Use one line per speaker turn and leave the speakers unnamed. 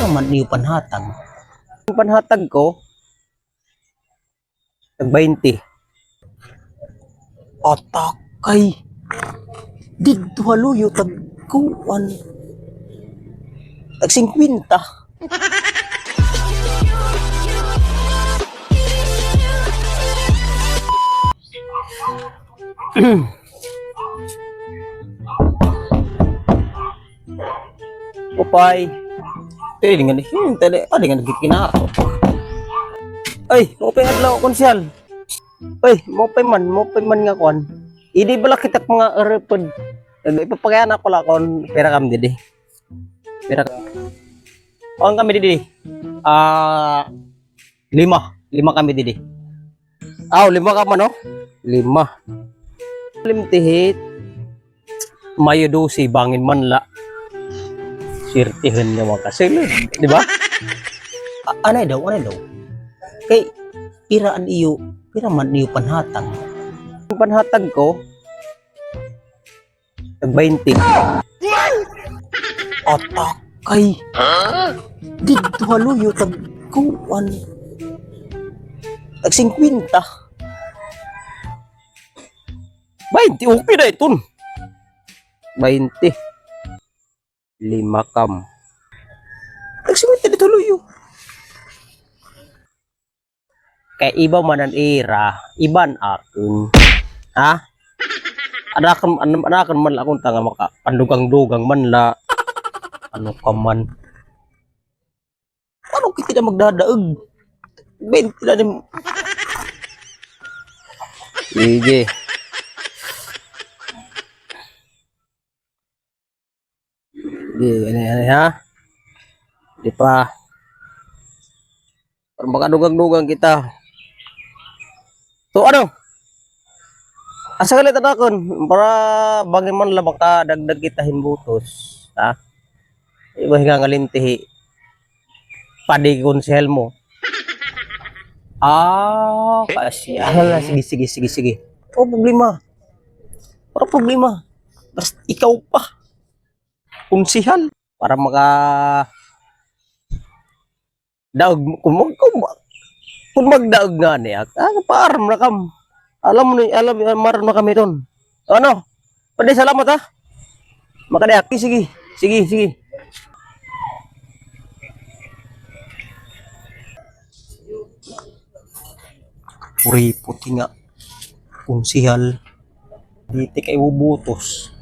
Pero man niyo panhatag. Ang panhatag ko, tag 20. Atakay. Dito haluyo tag kuan. Tag 50. Upay. Tadi dengan tadi dengan kina. Ay, mo pay adlaw konsyal. Ay, mo pay man nga kon. Idi bala kita mga repod. Ipapagayan ako la kon pera kam didi. Pera. On kami didi. Lima kami didi. Aw, 5 ka man no? 5. Limtihit. Mayo dosi bangin man la. Sirtihan niya mga kasilid, di ba? Anay daw. Kay, pira man iyo panhatag. Ang panhatag ko, tag 20. Atakay. Dito haluyo, tag kuwan. Tag 50. 20, okay na ito. 20. 5 kam. Nagsimita dito luyo. Kay iba man ang era, iban akin. Ha? Anakan man akong tanga maka pandugang-dugang man la. Ano ka man? Ano kita na magdadaag? 20 na rin. Sige. Ano ha? Di pa. Para makadugang-dugang kita. So ano? Asa galit akon para bangin man lang makadagdag kita hinbutos. Ha? Iba hinga ngalintihi. Padi konsel mo. Kasi. Sige. Oh, problema. Para problema. Basta ikaw pa. Kunsihal para maka daog kung magdaog nga niya param na kam alam maram na kami ron ano pwede salamat ha makadaki sige puri puti nga kunsihal diti kay bubutos